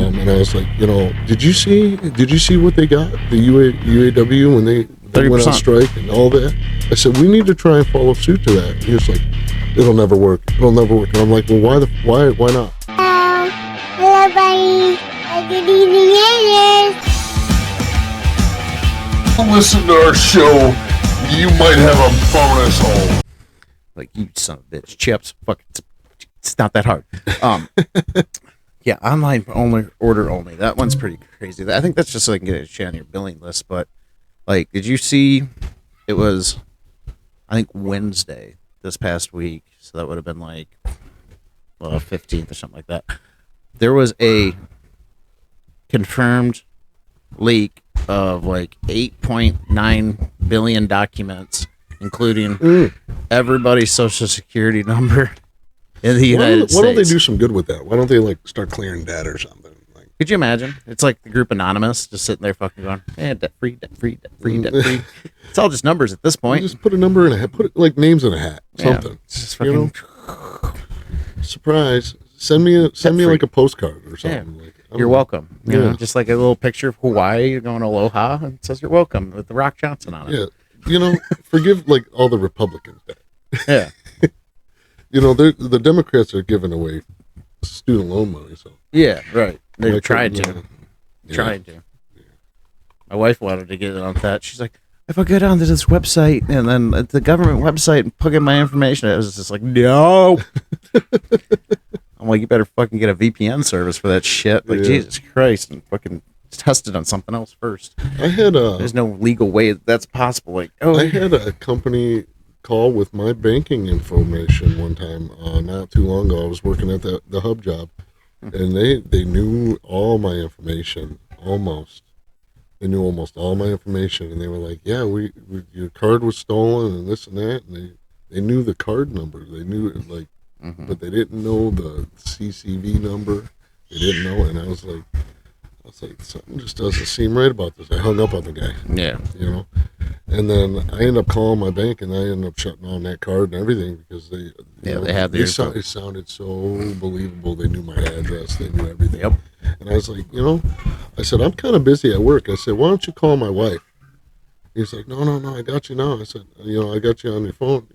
And I was like, did you see what they got, the UAW, when they went on strike and all that? I said, we need to try and follow suit to that. And he was like, it'll never work. And I'm like, well, why not? Hello, buddy. Good evening, Listen to our show. You might have a bonus hole. Like, you son of a bitch. Chips. Fuck. It's not that hard. Yeah, online order only. That one's pretty crazy. I think that's just so I can get a shit on your billing list. But, like, did you see it was, I think, Wednesday this past week. So that would have been like, 15th or something like that. There was a confirmed leak of like 8.9 billion documents, including everybody's social security number in the United States. Why don't they do some good with that? Why don't they like start clearing data or something? Like, could you imagine? It's like the group Anonymous just sitting there fucking going, debt free, debt free, debt free, debt free. It's all just numbers at this point. Just put a number in a hat, put like names in a hat, something. Yeah, just fucking, surprise. Send me like a postcard or something. Yeah. Like, you're welcome. You know, just like a little picture of Hawaii. You're going aloha, and it says you're welcome with the Rock Johnson on it. Yeah, forgive like all the Republicans. Yeah, the Democrats are giving away student loan money. So yeah, right. They're trying to. My wife wanted to get on that. She's like, if I go down to this website and then the government website and plug in my information, it was just like, no. I'm like, you better fucking get a VPN service for that shit. Like, Jesus Christ, and fucking test it on something else first. There's no legal way that's possible. Like, I had a company call with my banking information one time, not too long ago. I was working at the hub job, and they knew all my information, almost. They knew almost all my information, and they were like, yeah, your card was stolen and this and that, and they knew the card number. They knew it, like, but they didn't know the CCV number. They didn't know it, and I was like, something just doesn't seem right about this. I hung up on the guy. Yeah. And then I ended up calling my bank, and I ended up shutting on that card and everything because they had it sounded so believable. They knew my address. They knew everything. Yep. And I was like, I said, I'm kind of busy at work. I said, why don't you call my wife? He's like, no, I got you now. I said, I got you on your phone.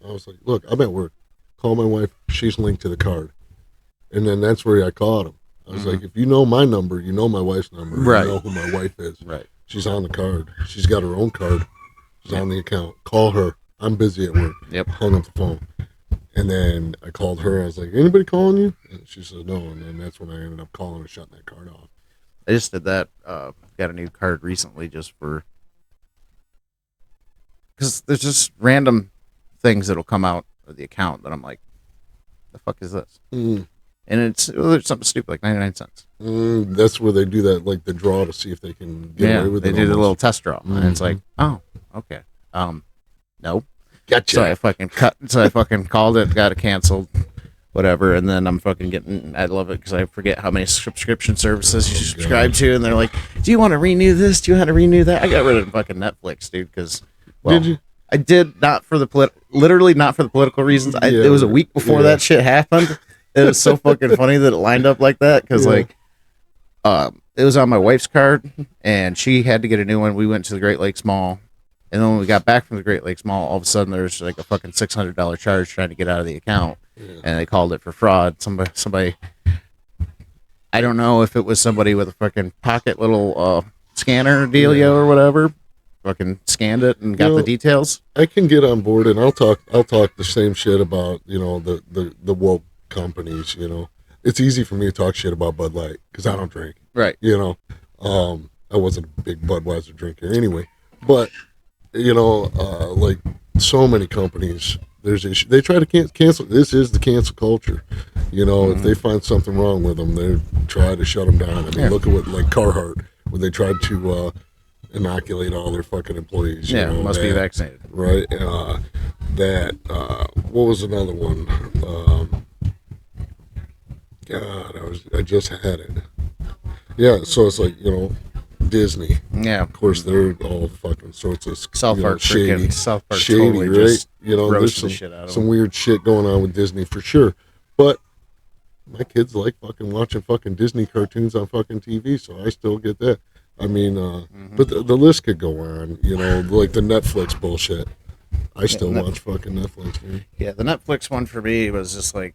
I was like, look, I'm at work. Call my wife. She's linked to the card. And then that's where I called him. I was like, if you know my number, you know my wife's number. Right. You know who my wife is. Right. She's on the card. She's got her own card. She's on the account. Call her. I'm busy at work. Yep. Hung up the phone. And then I called her. I was like, anybody calling you? And she said no. And then that's when I ended up calling and shutting that card off. I just did that. Got a new card recently just for... Because there's just random things that'll come out of the account that I'm like, the fuck is this? And it's something stupid like 99 cents. That's where they do that, like the draw to see if they can get away with it. They do the little test draw. And it's like, oh, okay. Nope. Gotcha. So I fucking called it, got it canceled, whatever. And then I'm fucking getting, I love it because I forget how many subscription services you subscribe to. And they're like, do you want to renew this? Do you want to renew that? I got rid of fucking Netflix, dude, because, did you? I did not for the literally not for the political reasons. It was a week before that shit happened. It was so fucking funny that it lined up like that because it was on my wife's card and she had to get a new one. We went to the Great Lakes Mall, and then when we got back from the Great Lakes Mall, all of a sudden there's like a fucking $600 charge trying to get out of the account, and they called it for fraud. Somebody, I don't know if it was somebody with a fucking pocket little scanner dealio or whatever. Fucking scanned it and got the details. I can get on board, and I'll talk the same shit about the woke companies. It's easy for me to talk shit about Bud Light because I don't drink. Right. I wasn't a big Budweiser drinker anyway, but like so many companies, they try to cancel. This is the cancel culture. If they find something wrong with them, they try to shut them down. I mean, look at what like Carhartt, where they tried to inoculate all their fucking employees. Must be vaccinated. Right. What was another one? God, I just had it. Yeah, so it's like, Disney. Yeah. Of course, they're all fucking sorts of South Park shady, totally right? Just there's the shit out of some them. weird shit going on with Disney for sure. But my kids like fucking watching fucking Disney cartoons on fucking TV, so I still get that. I mean, but the list could go on, you know, like the Netflix bullshit. I still watch fucking Netflix, man. Yeah, the Netflix one for me was just like,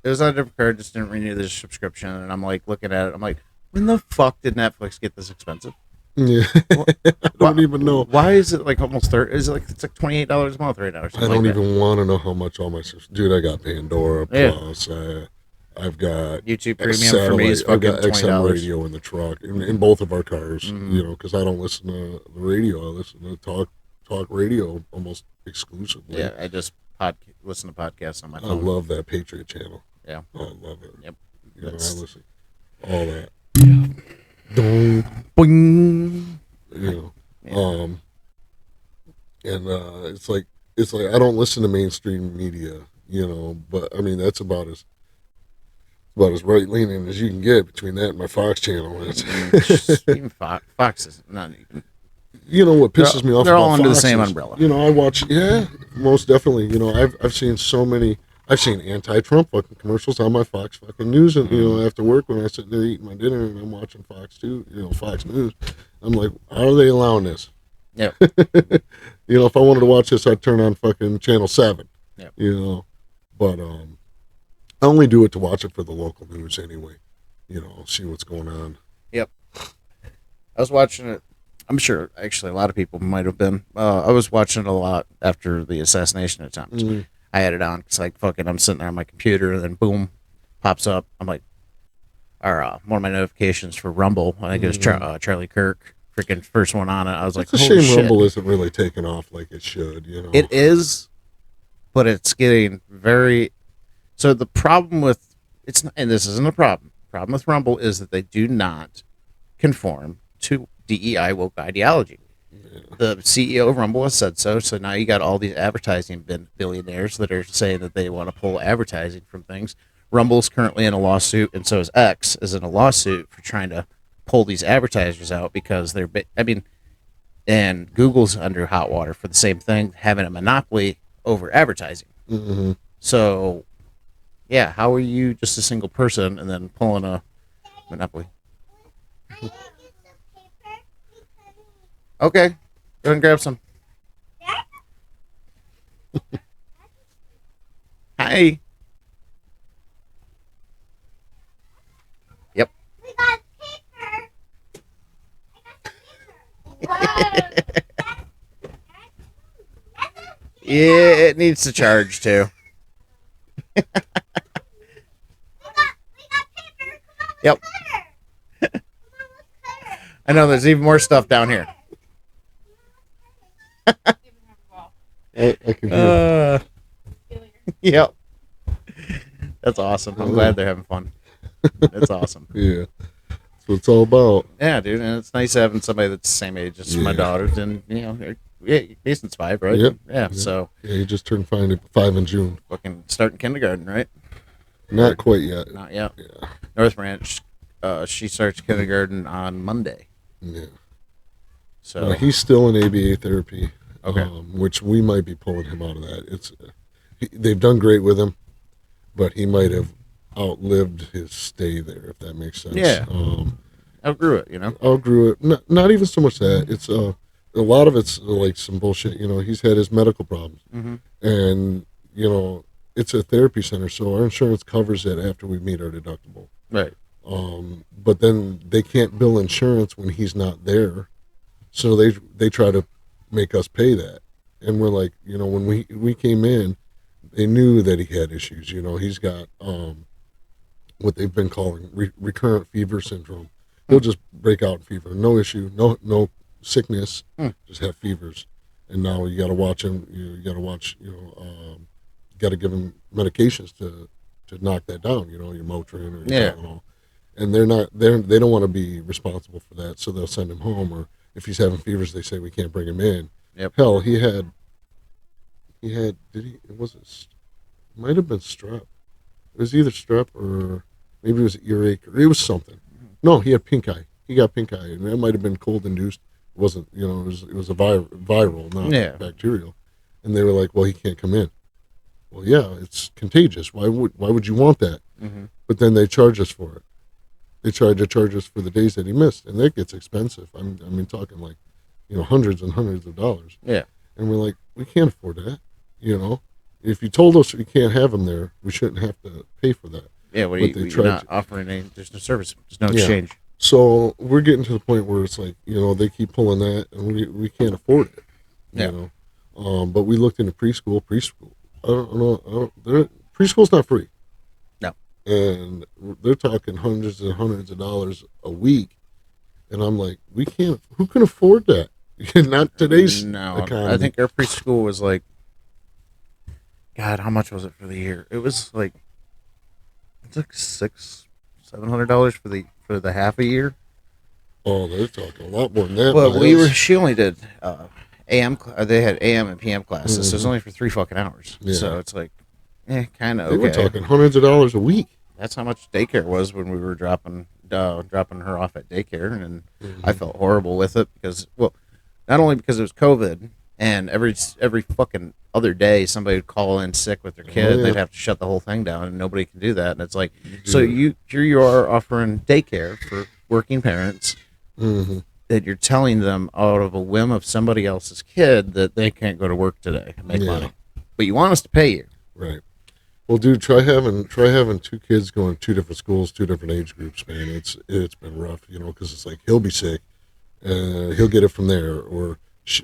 it was on a different card, just didn't renew the subscription, and I'm like looking at it, I'm like, when the fuck did Netflix get this expensive? Yeah, I don't even know. Why is it like almost 30? Is it like it's like $28 a month right now? Or I don't even want to know how much all my dude. I got Pandora Plus. I've got YouTube Premium for me is fucking I've got XM $20 radio in the truck in both of our cars. You know, because I don't listen to the radio. I listen to talk radio almost exclusively. Yeah, I just listen to podcasts on my phone. I love that Patriot channel. Yeah, I love it. Yep, you know, I listen all that. Yeah. Boing. You know, it's like I don't listen to mainstream media, you know, but I mean that's about as right leaning as you can get between that and my Fox channel. Even Fox is not even. You know what pisses me off? They're all about under Fox the same is, umbrella. You know, I watch. Yeah, most definitely. You know, I've seen so many. I've seen anti-Trump fucking commercials on my Fox fucking news, and you know, after work when I sit there eating my dinner and I'm watching Fox too, you know, Fox News, I'm like, how are they allowing this? Yeah. You know, if I wanted to watch this, I'd turn on fucking channel 7. Yeah. You know, but I only do it to watch it for the local news anyway. You know, see what's going on. Yep. I was watching it. I'm sure actually a lot of people might have been. I was watching it a lot after the assassination attempts. I had it on because like fucking I'm sitting there on my computer and then boom, pops up. I'm like, or one of my notifications for Rumble. I think it was Charlie Kirk, freaking first one on it. I was like, it's a holy shame shit. Rumble isn't really taking off like it should. You know, It is, but it's getting very. So the problem with it's not, and this isn't a problem. Problem with Rumble is that they do not conform to DEI woke ideology. The CEO of Rumble has said so. So now you got all these advertising billionaires that are saying that they want to pull advertising from things. Rumble's currently in a lawsuit, and so is X is in a lawsuit for trying to pull these advertisers out because they're. I mean, and Google's under hot water for the same thing, having a monopoly over advertising. Mm-hmm. So, yeah, how are you just a single person and then pulling a monopoly? Okay, go ahead and grab some. Hi. Yep. We got paper. Yeah, it needs to charge too. We got paper. Come on, Yep. I know there's even more stuff down here. I can hear. Yep. That's awesome. I'm glad they're having fun. That's awesome. Yeah, that's what it's all about. Yeah, dude, and it's nice having somebody that's the same age as my daughters, and you know, Mason's 5, right? Yep. Yeah. So Yeah, he just turned 5 in June. fucking starting kindergarten, right? Not quite yet. Not yet. Yeah. North Branch, she starts kindergarten on Monday. Yeah. So He's still in ABA therapy. Okay. Which we might be pulling him out of that. They've done great with him, but he might have outlived his stay there, if that makes sense. Yeah. Outgrew it, you know. Outgrew it. Not even so much that. It's a lot of it's like some bullshit. You know, he's had his medical problems, and you know, it's a therapy center, so our insurance covers it after we meet our deductible. Right. But then they can't bill insurance when he's not there, so they try to make us pay that. And we're like, you know, when we came in, they knew that he had issues. You know, he's got what they've been calling recurrent fever syndrome. He'll just break out in fever, no issue, no sickness, just have fevers. And now you got to watch him. You got to watch. You know, got to give him medications to knock that down. You know, your Motrin or your Tylenol. And they don't want to be responsible for that, so they'll send him home. Or if he's having fevers, they say we can't bring him in. Yep. Hell, he had. It might have been strep. It was either strep or maybe it was earache or it was something. No, he had pink eye. He got pink eye, and that might have been cold induced. It wasn't, you know, it was a viral, not bacterial. And they were like, well, he can't come in. Well, yeah, it's contagious. Why would you want that? but then they charge us for it. They charge us for the days that he missed, and that gets expensive. I mean, talking like, hundreds and hundreds of dollars. Yeah. And we're like, we can't afford that. If you told us we can't have him there, we shouldn't have to pay for that. Yeah, you're not offering any. There's no service. There's no exchange. So we're getting to the point where it's like, they keep pulling that, and we can't afford it. But we looked into preschool. I don't know. Preschool's not free. No. And they're talking hundreds and hundreds of dollars a week, and I'm like, we can't. Who can afford that? Not today's economy. I think our preschool was like, God, how much was it for the year? It was like, it's like $600-$700 for the half a year. Oh, they're talking a lot more than that. Well, she only did AM. They had AM and PM classes, so it was only for 3 fucking hours. Yeah. So it's like, kind of okay. They were talking hundreds of dollars a week. That's how much daycare was when we were dropping her off at daycare, and I felt horrible with it because, not only because it was COVID, and every fucking other day somebody would call in sick with their kid, and they'd have to shut the whole thing down, and nobody can do that. And it's like, so here you are offering daycare for working parents that you're telling them out of a whim of somebody else's kid that they can't go to work today and make money, but you want us to pay you, right? Well, dude, try having 2 kids going to 2 different schools, 2 different age groups, man. It's been rough, because it's like he'll be sick, he'll get it from there, or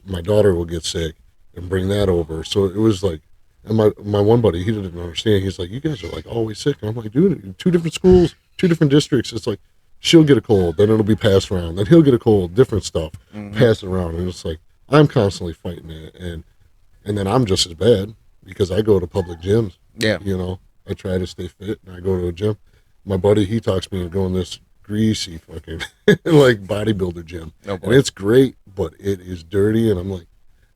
my daughter will get sick and bring that over. So it was like, and my one buddy, he didn't understand. He's like, you guys are like always sick. And I'm like, dude, 2 different schools, 2 different districts. It's like, she'll get a cold, then it'll be passed around. Then he'll get a cold, different stuff, pass it around. And it's like, I'm constantly fighting it. And then I'm just as bad because I go to public gyms. Yeah. I try to stay fit and I go to a gym. My buddy, he talks me into going to this greasy fucking like bodybuilder gym. Oh, and it's great, but it is dirty. And I'm like,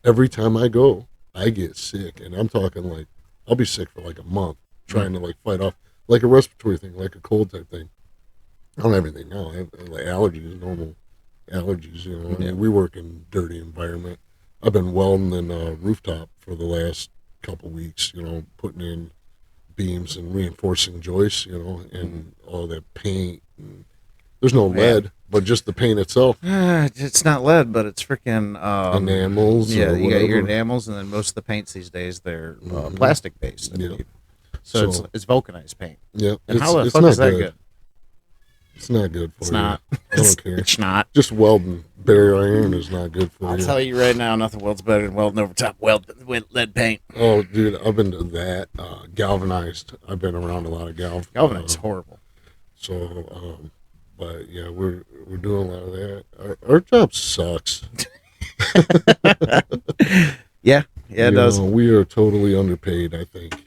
every time I go, I get sick. And I'm talking like, I'll be sick for like a month trying to like fight off like a respiratory thing, like a cold type thing. I don't have anything now. I have like allergies, normal allergies, I mean, we work in dirty environment. I've been welding in a rooftop for the last couple weeks, putting in beams and reinforcing joists, and all that paint. And there's no lead, but just the paint itself. It's not lead, but it's freaking enamels. Yeah, you got your enamels, and then most of the paints these days they're plastic based. Yeah. So it's vulcanized paint. Yeah. And how the fuck is that good? It's not good for you. It's not. I don't care. It's not. Just welding bare iron is not good for you. I'll tell you right now, nothing welds better than welding over top lead paint. Oh, dude, I've been to that. Galvanized. I've been around a lot of galvanized. Is horrible. So, but yeah, we're doing a lot of that. Our job sucks. Yeah, it does. We are totally underpaid, I think.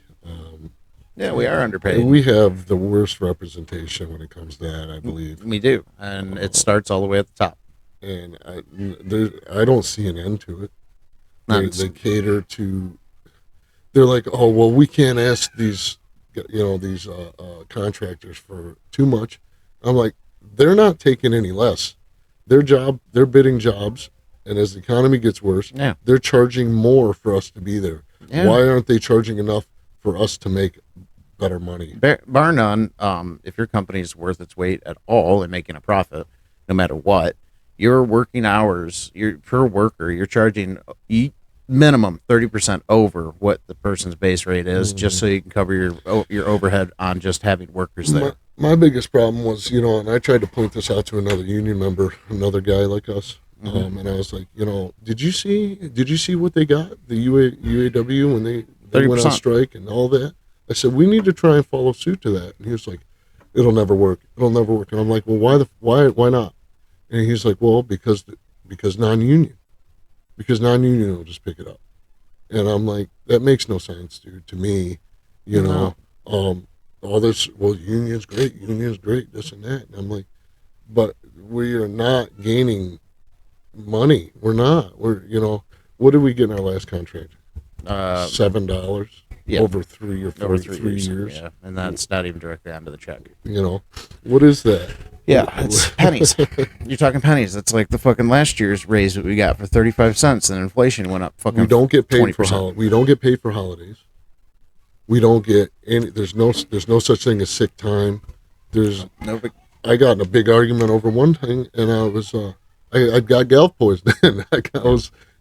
Yeah, we are underpaid. We have the worst representation when it comes to that, I believe. We do, and it starts all the way at the top. And I don't see an end to it. They cater to. They're like, oh well, we can't ask these contractors for too much. I'm like, they're not taking any less. They're bidding jobs, and as the economy gets worse, they're charging more for us to be there. Yeah. Why aren't they charging enough for us to make better money? Bar none, if your company is worth its weight at all in making a profit, no matter what, your working hours, per worker, you're charging minimum 30% over what the person's base rate is, just so you can cover your overhead on just having workers there. My biggest problem was, and I tried to point this out to another union member, another guy like us, and I was like, did you see what they got, the UAW, when they went on strike and all that? I said, we need to try and follow suit to that. And he was like, it'll never work. And I'm like, well, why not? And he's like, well, because non-union. Because non-union will just pick it up. And I'm like, that makes no sense, dude, to me. All this, well, union's great, this and that. And I'm like, but we are not gaining money. We're not. What did we get in our last contract? $7 over 3 or 4 years. Yeah, and that's not even directly onto the check. What is that? Yeah, it's pennies. You're talking pennies. That's like the fucking last year's raise that we got for 35 cents, and inflation went up fucking. We don't get paid 20%. We don't get paid for holidays. We don't get any. There's no such thing as sick time. There's No big. I got in a big argument over one thing, and I got gout poisoning.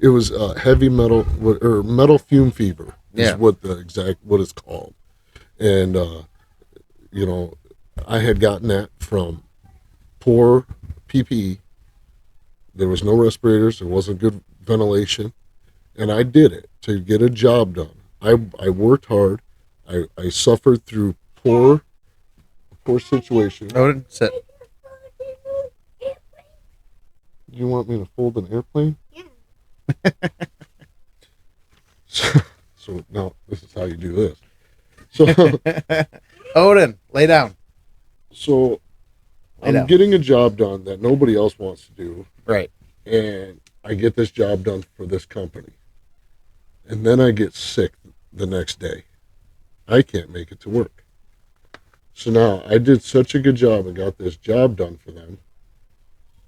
It was heavy metal or metal fume fever is what it's called, and I had gotten that from poor PPE. There was no respirators. There wasn't good ventilation, and I did it to get a job done. I worked hard. I suffered through poor situation. Odin, sit. You want me to fold an airplane? Yeah. So now this is how you do this. So Odin, lay down. so Lay I'm down. getting a job done that nobody else wants to do, Right. and I get this job done for this company, and then I get sick the next day. I can't make it to work. So now I did such a good job and got this job done for them,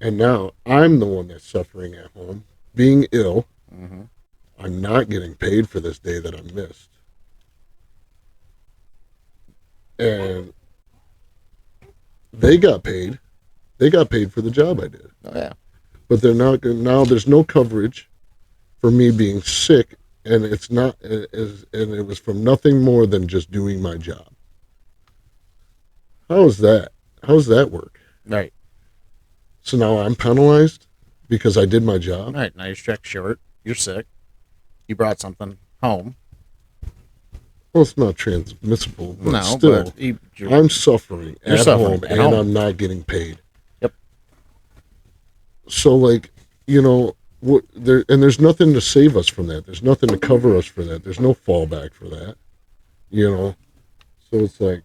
and now I'm the one that's suffering at home, being ill. Mm-hmm. I'm not getting paid for this day that I missed. And they got paid. They got paid for the job I did. Oh yeah. But they're not now. There's no coverage for me being sick, and it's not. And it was from nothing more than just doing my job. How's that? How's that work? Right. So now I'm penalized because I did my job. Right. Now you're checked short. You're sick. You brought something home. Well, it's not transmissible, but No, still, but you're I'm suffering You're at suffering home, at and home. I'm not getting paid. Yep. So, like, there's nothing to save us from that. There's nothing to cover us for that. There's no fallback for that. So it's like,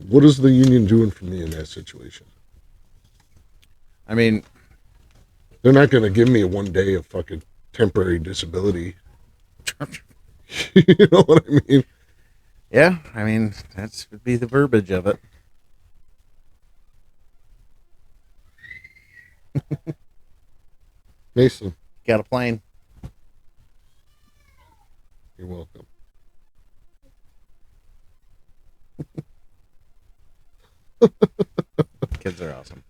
what is the union doing for me in that situation? I mean, They're not going to give me a 1 day of fucking temporary disability. You know what I mean? yeah. I mean, that's would be the verbiage of it. Mason, Got a plane. you're welcome. Kids are awesome.